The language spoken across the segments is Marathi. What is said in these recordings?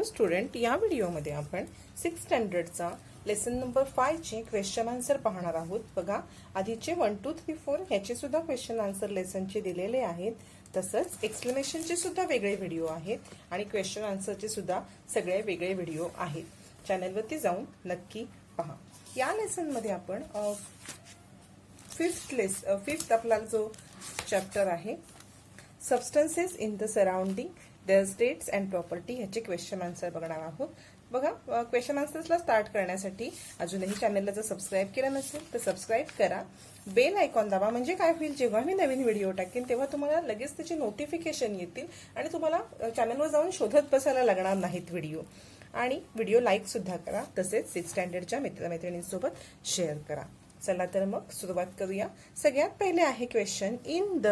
स्टुडंट, या व्हिडिओमध्ये आपण 6th स्टँडर्डचा लेसन नंबर 5 चे क्वेश्चन आन्सर पाहणार आहोत. बघा, आधीचे 1 2 3 4 ह्याचे सुद्धा क्वेश्चन आन्सर लेसनचे दिलेले आहेत. तसंच एक्सप्लेनेशनचे सुद्धा वेगळे व्हिडिओ आहेत आणि क्वेश्चन आन्सरचे सुद्धा सगळे वेगळे व्हिडिओ आहेत. चॅनलवरती जाऊन नक्की पहा. या लेसनमध्ये आपण फिफ्थ आपला जो चॅप्टर आहे substances in the surrounding their states and property ह्याचे क्वेश्चन आन्सर बघणार आहोत. बघा, क्वेश्चन आन्सर्सला स्टार्ट करण्यासाठी अजूनही चॅनलला जर सबस्क्राईब केलं नसेल तर सबस्क्राईब करा. बेल आयकॉन दाबा, म्हणजे काय होईल, जेव्हा मी नवीन व्हिडिओ टाकेन तेव्हा तुम्हाला लगेच त्याचे नोटिफिकेशन येतील आणि तुम्हाला चॅनलवर जाऊन शोधत बसायला लागणार नाहीत व्हिडिओ. आणि व्हिडिओ लाईक सुद्धा करा. तसेच 6th स्टँडर्डच्या मित्रमैत्रिणींसोबत शेअर करा. चला तर मग सुरुवात करूया. सगळ्यात पहिले आहे question. In the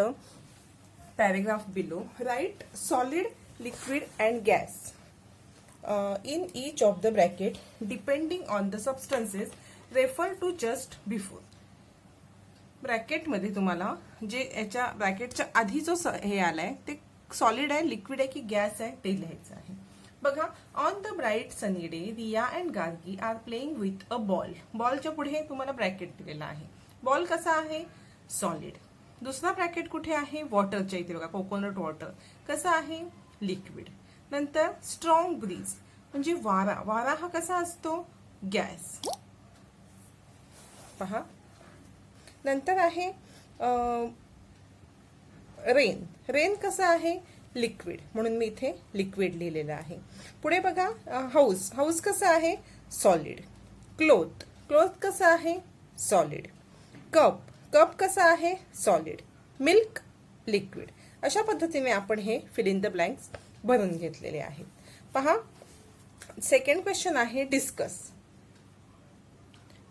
paragraph below write solid, liquid and gas in each of the bracket depending on the substances refer to just before. Bracket मध्ये तुम्हाला जे याच्या ब्रॅकेटच्या आधी जो हे आलाय ते सॉलिड आहे, लिक्विड आहे की गॅस आहे ते लिहायचं आहे. बघा, on the bright sunny day Riya and Gargi are playing with a ball. बॉलच्या पुढे तुम्हाला ब्रॅकेट दिलेला आहे. बॉल कसा आहे, सॉलिड. दुसरा ब्रॅकेट कुठे आहे, वॉटरच्या इथे बघा, कोकोनट वॉटर कसा आहे, लिक्विड. नंतर स्ट्रॉंग ब्रीज म्हणजे वारा. वारा हा कसा असतो, गॅस. पहा, नंतर आहे रेन. रेन कसा आहे, लिक्विड, म्हणून मी इथे लिक्विड लिहिलेलं आहे. पुढे बघा, हाऊस. हाऊस कसा आहे, सॉलिड. क्लोथ. क्लोथ कसा आहे, सॉलिड. कप. कप कसा आहे, सॉलिड. Milk, liquid. अशा पद्धतीने आपण हे फिल इन द ब्लँक्स भरून घेतलेले आहेत. पहा, सेकंड क्वेश्चन आहे discuss.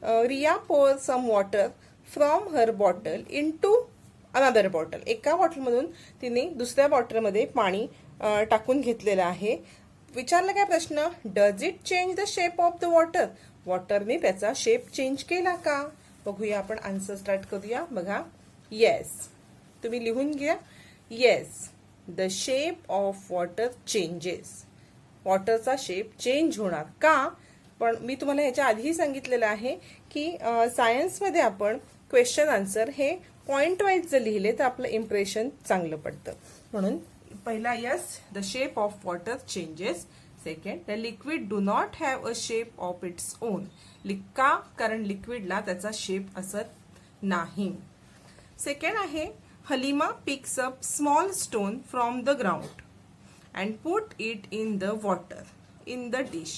Riya pour some water from her bottle into another bottle. एका बॉटलमधून तिने दुसऱ्या बॉटलमध्ये पाणी टाकून घेतलेलं आहे. विचारला काय प्रश्न, does it change the shape of the water. वॉटरने त्याचा शेप चेंज केला का. बघूया, आपण आन्सर स्टार्ट करूया. बघा, येस. तुम्ही लिहून घ्या. Yes, the shape of water changes. वॉटरचा शेप चेंज होणार का. पण मी तुम्हाला ह्याच्या आधीही सांगितलेलं आहे की सायन्समध्ये आपण क्वेश्चन आन्सर हे पॉइंट वाईज जर लिहिले तर आपलं इम्प्रेशन चांगलं पडतं. म्हणून पहिला yes, the shape of water changes. Second, the liquid do not have a shape of its own. का, कारण लिक्विडला त्याचा शेप असत नाही. सेकंड आहे Halima picks up small stone from the ground and put it in the water in the dish.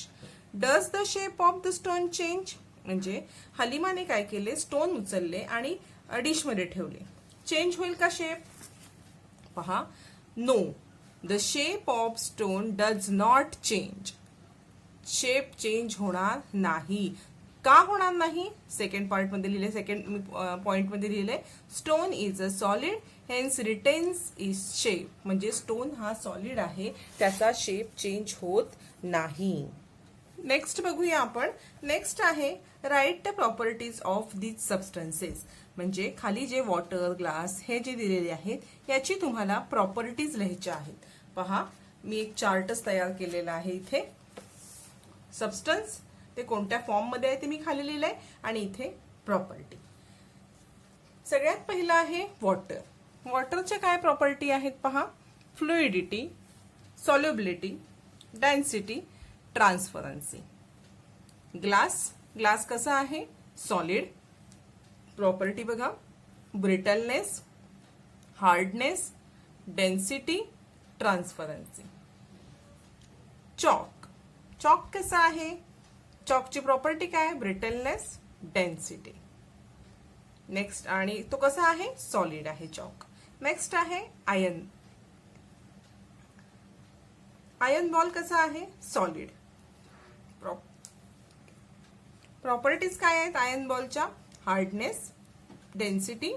Does the shape of the stone change? म्हणजे हलीमाने काय केले, स्टोन उचलले आणि डिश मध्ये ठेवले. चेंज होईल का शेप. पहा, no, the shape of stone does not change. Shape change होणार नाही. का होणार नाही, सेकंड पार्ट मध्ये लिहिले, सेकंड पॉइंट मध्ये लिहिले, stone is a solid hence retains is shape. म्हणजे स्टोन हा सॉलिड आहे, त्याचा शेप चेंज होत नाही. नेक्स्ट बघूया आपण. नेक्स्ट आहे write the properties of these substances. म्हणजे खाली जे वॉटर, ग्लास हे जे दिलेले आहेत याची तुम्हाला प्रॉपर्टीज लिहायच्या आहेत. पहा, मी एक चार्टच तयार केलेला आहे इथे. सबस्टन्स ते कोणत्या फॉर्म मध्ये आहे ते मी खाली लिहिलंय आणि इथे प्रॉपर्टी. सगळ्यात पहिला आहे वॉटर. वॉटरच्या काय प्रॉपर्टी आहेत पहा, fluidity, solubility, density, transparency. Glass. Glass कसा आहे, सॉलिड. प्रॉपर्टी बघा, brittleness, hardness, density, transparency. Chalk. Chalk कसा आहे, चॉकची प्रॉपर्टी काय, ब्रिटलनेस, डेन्सिटी. नेक्स्ट, आणि तो कसा आहे, सॉलिड आहे चॉक. नेक्स्ट आहे आयर्न. आयर्न बॉल कसा आहे, सॉलिड. प्रॉपर्टीज काय आहेत आयर्न बॉलच्या, हार्डनेस, डेन्सिटी.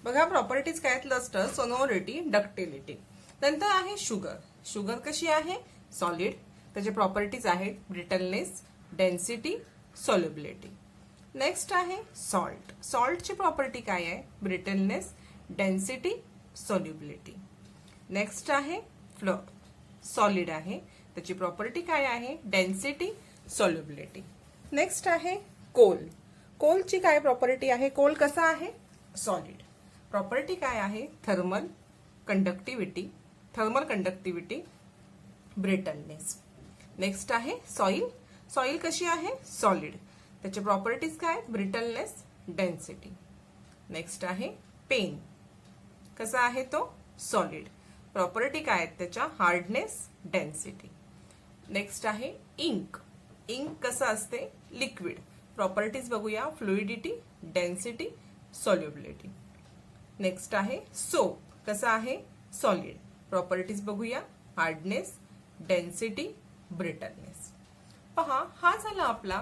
बघा, प्रॉपर्टीज काय आहेत, लस्टर, सोनोरिटी, डक्टिलिटी. नंतर आहे शुगर. शुगर कशी आहे, सॉलिड. त्याचे प्रॉपर्टीज आहेत ब्रिटलनेस, डेन्सिटी, सॉल्युबिलिटी. नेक्स्ट आहे सॉल्ट. सॉल्टची प्रॉपर्टी काय आहे, ब्रिटलनेस, डेन्सिटी, सॉल्युबिलिटी. नेक्स्ट आहे सॉलिड आहे. त्याची प्रॉपर्टी काय आहे? Density, solubility. नेक्स्ट आहे कोल. कोलची काय प्रॉपर्टी आहे? कोल कसा आहे? सॉलिड. प्रॉपर्टी काय आहे? Thermal conductivity, brittleness. नेक्स्ट आहे सॉइल. सॉइल कशी आहे? सॉलिड. त्याचे प्रॉपर्टीज काय? Brittleness, density. नेक्स्ट आहे पेन. कसा आहे तो? सॉलिड. प्रॉपर्टी काय आहेत त्याच्या? Hardness, density. नेक्स्ट आहे इंक. इंक कसं असते? लिक्विड. प्रॉपर्टीज बघूया. Fluidity, density, solubility. नेक्स्ट आहे सोप. कसा आहे? सॉलिड. प्रॉपर्टीज बघूया. Hardness, density, brittleness. पहा, हा झाला आपला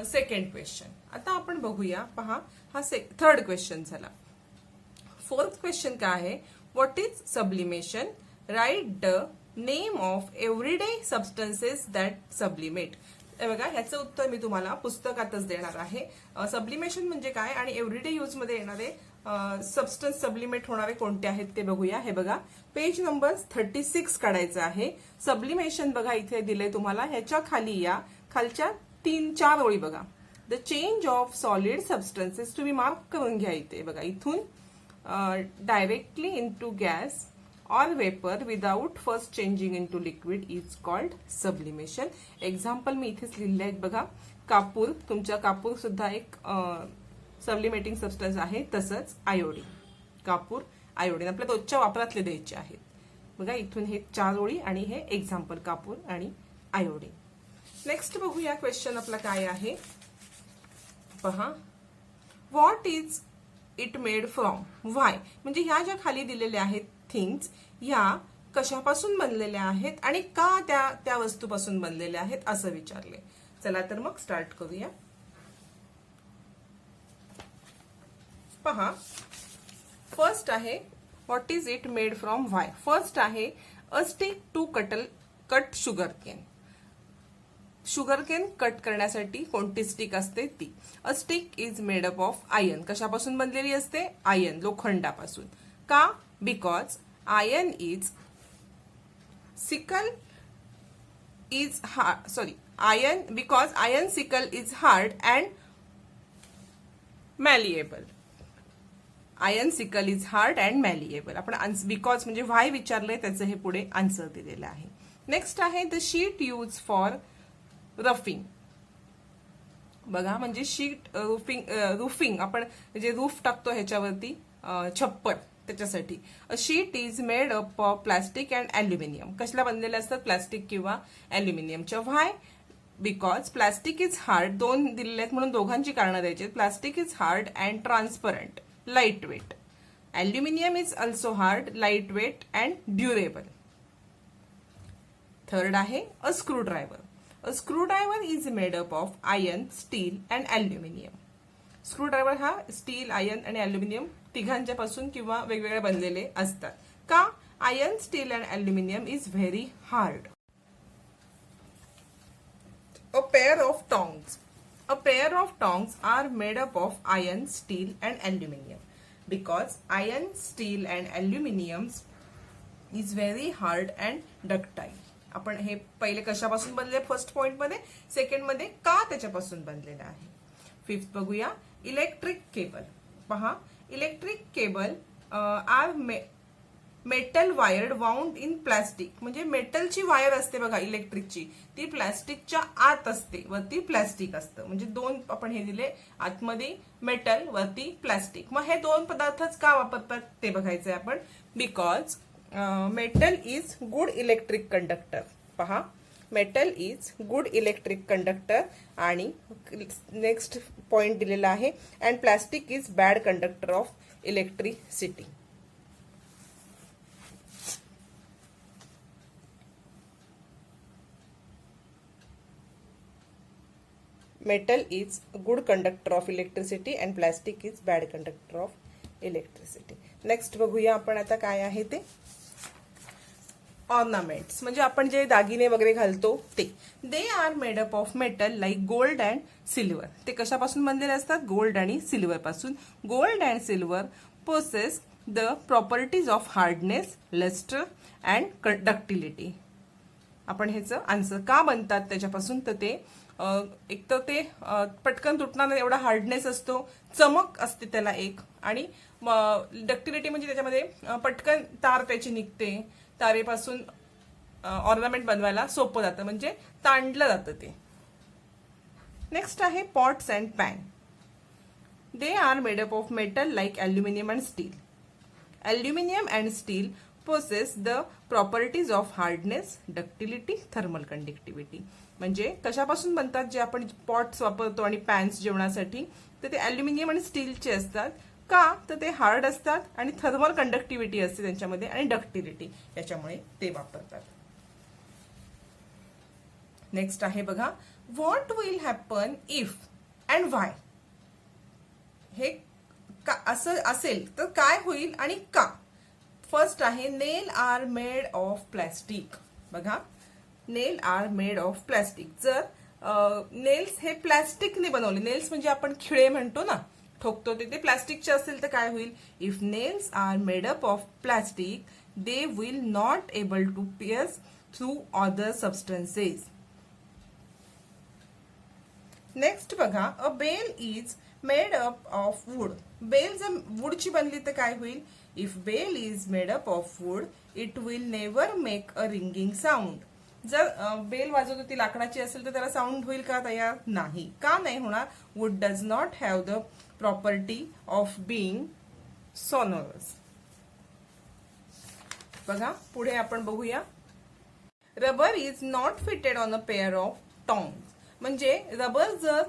सेकंड क्वेश्चन. आता आपण बघूया. पहा, हा थर्ड क्वेश्चन झाला. फोर्थ क्वेश्चन काय आहे? What is sublimation? Write the name of everyday substances that sublimate. बघा, ह्याचं उत्तर मी तुम्हाला पुस्तकातच देणार आहे. सब्लिमेशन म्हणजे काय आणि एव्हरीडे यूज मध्ये येणारे सबस्टन्स सब्लिमेट होणारे कोणते आहेत ते बघूया. हे बघा, पेज नंबर 36 काढायचं आहे. सब्लिमेशन बघा इथे दिले तुम्हाला. ह्याच्या खाली या खालच्या 3-4 ओळी बघा. The change of solid substances तुम्ही मार्क करून घ्या इथे. बघा, इथून directly into gas or vapor without first changing into liquid is called sublimation. Example मी इथेच लिहिले आहेत बघा. कापूर, तुमच्या कापूर सुद्धा एक सब्लिमेटिंग सबस्टन्स आहे. तसंच आयोडीन, कापूर, आयोडीन आपल्या रोजच्या वापरातले द्यायचे आहेत. बघा, इथून हे 4 ओळी आणि हे एक्झाम्पल कापूर आणि आयोडीन. नेक्स्ट बघूया क्वेश्चन आपला काय आहे. पहा, what is it made from? Why म्हणजे ह्या ज्या खाली दिलेल्या आहेत थिंग्स, ह्या कशापासून बनलेल्या आहेत आणि का त्या वस्तूपासून बनलेल्या आहेत असं विचारले. चला तर मग स्टार्ट करूया. पहा, फर्स्ट आहे what is it made from? Why. First आहे a stick to cut sugar cane. Sugar cane cut करण्यासाठी कोणती स्टिक असते? ती. A stick is made up of iron. कशापासून बनलेली असते? आयर्न, लोखंडापासून. का? Because iron is sickle is hard. Because iron sickle is hard and malleable. Iron sickle is hard and malleable. आपण बिकॉज म्हणजे व्हाय विचारलंय, त्याचं हे पुढे आन्सर दिलेलं आहे. नेक्स्ट आहे the sheet use for roughing. बघा, म्हणजे शीट रूफिंग आपण जे रूफ टाकतो ह्याच्यावरती छप्पर, त्याच्यासाठी. A sheet is made up of plastic and aluminium. कशाला बनलेले असतात? प्लास्टिक किंवा अल्युमिनियमच्या. Why? Because plastic is hard. 2 दिलेले आहेत म्हणून दोघांची कारणं द्यायची. Plastic is hard and transparent, lightweight. Aluminium is also hard, lightweight and durable. Third आहे a screwdriver. A screwdriver is made up of iron, steel and aluminium. Screwdriver हा स्टील, आयर्न आणि अल्युमिनियम तिघांच्या पासून किंवा वेगवेगळे बनलेले असतात. का? Iron, steel and aluminium is very hard. A pair of tongs. A pair of tongs are made up of iron, steel and aluminium. Because iron, steel and aluminium is very hard and ductile. आपण हे पहिले कशापासून बनले फर्स्ट पॉइंट मध्ये, सेकंड मध्ये का त्याच्यापासून बनलेलं आहे. फिफ्थ बघूया. Electric cable. पहा, electric cable are metal wired wound in plastic. म्हणजे मेटलची वायर असते बघा इलेक्ट्रिकची, ती प्लास्टिकच्या आत असते, वरती प्लास्टिक असतं. म्हणजे 2 आपण हे दिले, आतमध्ये मेटल, वरती प्लास्टिक. मग हे 2 पदार्थच का वापरतात ते बघायचंय आपण. Because metal is good electric conductor. पहा, metal is good electric conductor. आणि नेक्स्ट पॉइंट दिलेला आहे and plastic is bad conductor of electricity. Metal is good conductor of electricity and plastic is bad conductor of electricity. Next बघूया आपण आता काय आहे ते. ऑर्नामेंट्स म्हणजे आपण जे दागिने वगैरे घालतो ते. They are made up of metal like gold and silver. ते कशापासून बनलेले असतात? गोल्ड आणि सिल्वर पासून. Gold and silver possess the properties of hardness, lustre and conductivity. आपण ह्याचं आन्सर का बनतात त्याच्यापासून, तर ते एक तर ते पटकन तुटणार नाही एवढा हार्डनेस असतो, चमक असते त्याला एक, आणि डक्टिलिटी म्हणजे त्याच्यामध्ये पटकन तार त्याची निघते, तारेपासून ऑर्नामेंट बनवायला सोपं जातं, म्हणजे ताणलं जातं ते. नेक्स्ट आहे pots and pan. They are made up of metal like aluminium and still. Aluminium and still possess the properties of hardness, ductility, thermal conductivity. म्हणजे कशापासून बनतात जे आपण पॉट्स वापरतो आणि पॅन्स जेवणासाठी, तर ते ॲल्युमिनियम आणि स्टीलचे असतात. का, तर ते हार्ड असतात आणि थर्मल कंडक्टिव्हिटी असते त्यांच्यामध्ये, आणि डक्टिलिटी याच्यामुळे ते वापरतात. नेक्स्ट आहे बघा, what will happen if and why. हे असं असेल तर काय होईल आणि का. फर्स्ट आहे नेल आर मेड ऑफ प्लॅस्टिक. बघा, नेल आर मेड ऑफ प्लॅस्टिक. जर नेल्स हे प्लॅस्टिकने बनवले, नेल्स म्हणजे आपण खिळे म्हणतो ना, ठोकतो ते प्लॅस्टिकचे असेल तर काय होईल. If nails are made up of plastic they will not able to pierce through other substances. Next बघा, a bell is made up of wood. Bell जर वूडची बनली तर काय होईल. If bell is made up of wood it will never make a ringing sound. जर बेल वाजवतो ती लाकडाची असेल तर त्याला साऊंड होईल का, तयार नाही. का नाही होणार. Wood does not have the property of being sonorous. बघा पुढे आपण बघूया, rubber is not fitted on a pair of tongs. म्हणजे रबर जर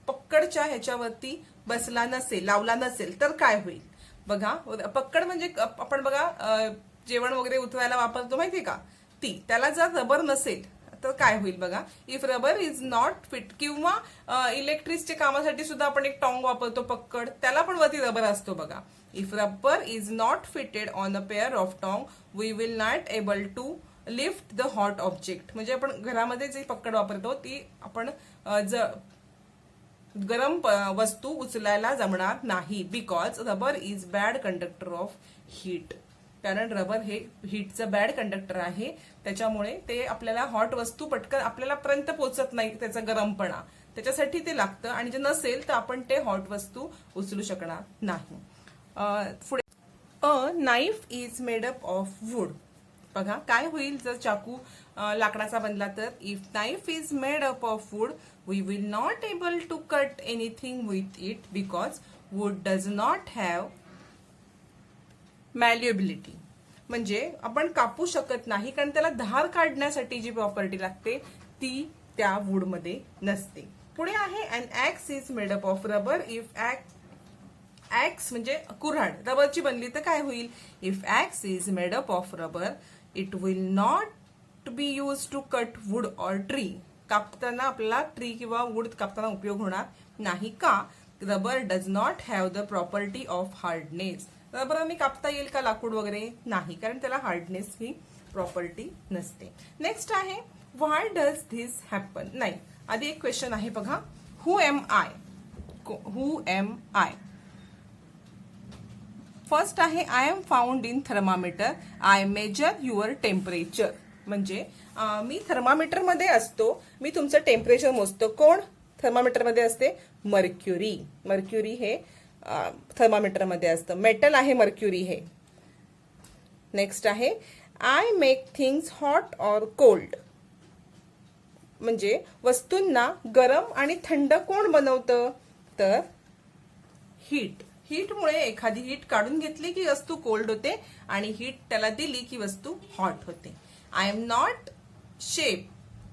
पक्कडच्या ह्याच्यावरती बसला नसेल, लावला नसेल तर काय होईल. बघा, पक्कड म्हणजे आपण बघा जेवण वगैरे उतरायला वापरतो माहितीये का, ती, त्याला जर रबर नसेल तर काय होईल. बघा, if rubber is not fit, किंवा इलेक्ट्रिकच्या कामासाठी सुद्धा आपण एक टॉंग वापरतो पक्कड, त्याला पण वरती रबर असतो. बघा, if rubber is not fitted on a pair of tong we will not able to lift the hot object. म्हणजे आपण घरामध्ये जे पक्कड वापरतो ती आपण गरम वस्तू उचलायला जमणार नाही. Because rubber is bad conductor of heat. कारण रबर हे हीटचं बॅड कंडक्टर आहे, त्याच्यामुळे ते आपल्याला हॉट वस्तू पटकन आपल्याला पर्यंत पोहोचत नाही, त्याचा गरमपणा त्याच्यासाठी ते लागतं, आणि जर नसेल तर आपण ते हॉट वस्तू उचलू शकणार नाही. पुढे, a knife is made up of wood. बघा काय होईल जर चाकू लाकडाचा बनला तर. If knife is made up of wood we will not able to cut anything with it because wood does not have malleability. म्हणजे आपण कापू शकत नाही, कारण त्याला धार काढण्यासाठी जी प्रॉपर्टी लागते ती त्या वूडमध्ये नसते. पुढे आहे, an axe is made up of rubber. If axe म्हणजे कुऱ्हाड रबरची बनली तर काय होईल. If axe is made up of rubber it will not be use to cut wood or tree. कापताना आपल्याला ट्री किंवा वूड कापताना उपयोग होणार नाही. का, rubber does not have the property of hardness. रबराने कापता येईल का लाकूड वगैरे, नाही, कारण त्याला हार्डनेस ही प्रॉपर्टी नसते. नेक्स्ट आहे, व्हाय डज धिस हॅपन. नाही, आधी एक क्वेश्चन आहे बघा, who am I. Who am I. First आहे, I am found in thermometer. I measure your temperature. म्हणजे मी थर्मामीटर मध्ये असतो, मी तुमचं टेम्परेचर मोजतो. कोण थर्मामीटर मध्ये असते. मर्क्युरी. मर्क्युरी हे थर्मामीटर मध्ये असतं. मेटल आहे मर्क्युरी हे. नेक्स्ट आहे, I make things hot or cold. म्हणजे वस्तूंना गरम आणि थंड कोण बनवतं, तर हीट. हीटमुळे एखादी हीट काढून घेतली की वस्तू कोल्ड होते, आणि हीट त्याला दिली की वस्तू हॉट होते. I am not shape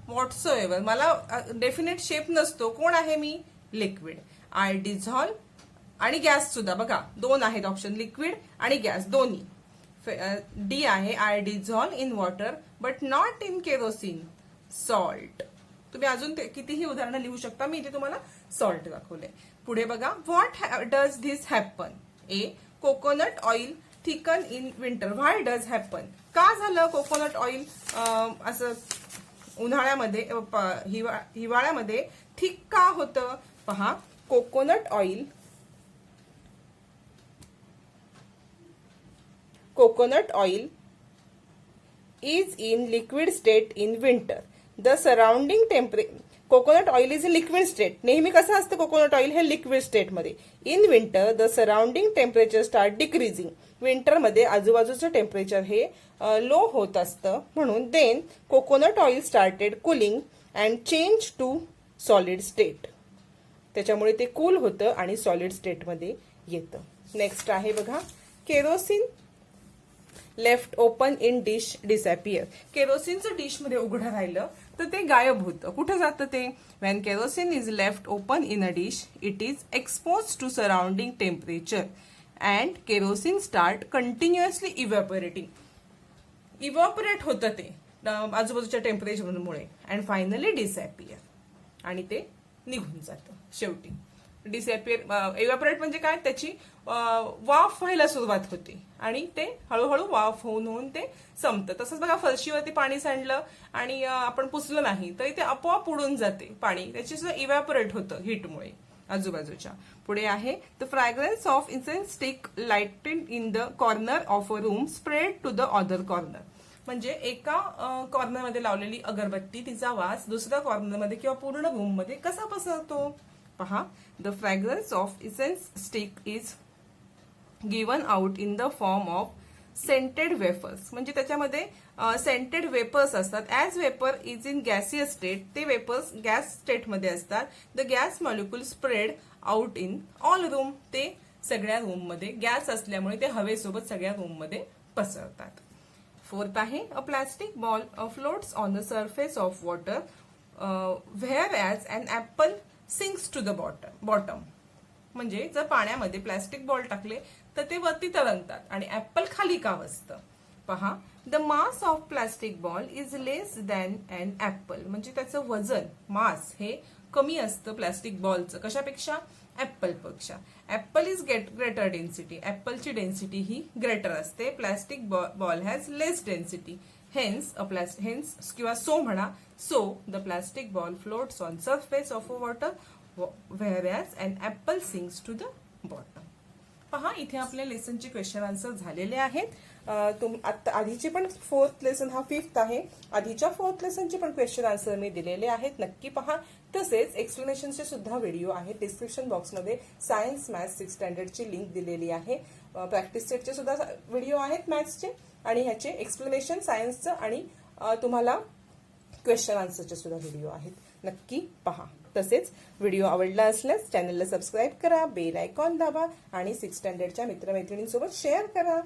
whatsoever. मला डेफिनेट शेप नसतो. कोण आहे मी, लिक्विड. आय डिझॉल्व, आणि गॅस सुद्धा. बघा दोन आहेत ऑप्शन, लिक्विड आणि गॅस दोन्ही. डी आहे, I dissolve in water but not in kerosene. Salt. तुम्ही अजून कितीही उदाहरणं लिहू शकता, मी इथे तुम्हाला सॉल्ट दाखवले. पुढे बघा, what does this happen. A, coconut oil thicken in winter. Why does happen. का झालं कोकोनट ऑइल असं उन्हाळ्यामध्ये हिवाळ्यामध्ये थिक का होतं. पहा, coconut oil coconut oil is in liquid state in winter. The surrounding temperature coconut oil is in liquid state. नेहमी कसं असतं कोकोनट ऑइल हे लिक्विड स्टेट मध्ये. In winter the surrounding temperature start decreasing. Winter मध्ये आजूबाजूचं टेम्परेचर हे लो होत असतं. म्हणून then coconut oil started cooling and change to solid state. त्याच्यामुळे ते कूल होतं आणि सॉलिड स्टेटमध्ये येतं. नेक्स्ट आहे बघा, kerosene left open in dish disappear. केरोसिनचं डिशमध्ये उघडं राहिलं तर ते गायब होतं. कुठं जातं ते? When kerosene is left open in a dish it is expose to surrounding temperature and kerosene start continuously evaporating. Evaporate होतं ते आजूबाजूच्या टेम्परेचरमुळे अँड फायनली डिसअपियर. आणि ते निघून जातं शेवटी. डिसअपियर इव्हॅपोरेट म्हणजे काय? त्याची वाफ व्हायला सुरुवात होते आणि ते हळूहळू वाफ होऊन ते संपतं. तसंच बघा, फरशीवरती पाणी सांडलं आणि आपण पुसलं नाही तरी ते आपोआप उडून जाते पाणी. त्याची सुद्धा इव्हॅपोरेट होतं हीटमुळे आजूबाजूच्या. पुढे आहे, the fragrance of incense stick lighted in the corner of a room spread to the other corner. म्हणजे एका कॉर्नरमध्ये लावलेली अगरबत्ती तिचा वास दुसऱ्या कॉर्नरमध्ये किंवा पूर्ण रूम मध्ये कसा पसरतो? पहा, the fragrance of incense stick is given out in the form of scented vapours. म्हणजे त्याच्यामध्ये सेंटेड वेपर्स असतात. As vapour is in gaseous state, ते वेपर्स गॅस स्टेटमध्ये असतात. The gas molecule spread out in all room. ते सगळ्या रूममध्ये गॅस असल्यामुळे ते हवेसोबत सगळ्या रूममध्ये पसरतात. फोर्थ आहे, a plastic ball floats on the surface of water whereas an apple sinks to the bottom. म्हणजे जर पाण्यामध्ये प्लास्टिक बॉल टाकले तर ते वरती तरंगतात आणि ऍपल खाली का बसतं? पहा, the mass of plastic ball is less than an apple. म्हणजे त्याचं वजन, मास हे कमी असतं प्लास्टिक बॉलचं. कशापेक्षा? ऍपलपेक्षा. Apple is greater density. ऍपलची डेन्सिटी ही ग्रेटर असते. Plastic ball has less density. Hence किंवा सो म्हणा, so the plastic ball floats on surface of a water whereas an apple sinks to the bottom. पहा, इथे आपल्या लेसनचे क्वेश्चन आन्सर झालेले आहेत. आधीची पण फोर्थ लेसन हा फिफ्थ आहे. आधीच्या फोर्थ लेसनचे पण क्वेश्चन आन्सर मी दिलेले आहेत, नक्की पहा. तसेच एक्सप्लेनेशनचे सुद्धा व्हिडिओ आहेत. डिस्क्रिप्शन बॉक्समध्ये सायन्स मॅथ्स 6th स्टँडर्डची लिंक दिलेली आहे. प्रॅक्टिस सेटचे सुद्धा व्हिडिओ आहेत मॅथ्सचे आणि ह्याचे एक्सप्लेनेशन सायन्सचं आणि तुम्हाला क्वेश्चन आन्सरचे सुद्धा व्हिडिओ आहेत, नक्की पहा. तसेच व्हिडिओ आवडला असल्यास चॅनलला सबस्क्राईब करा, बेल आयकॉन दाबा आणि 6th स्टँडर्डच्या मित्रमैत्रिणींसोबत शेअर करा.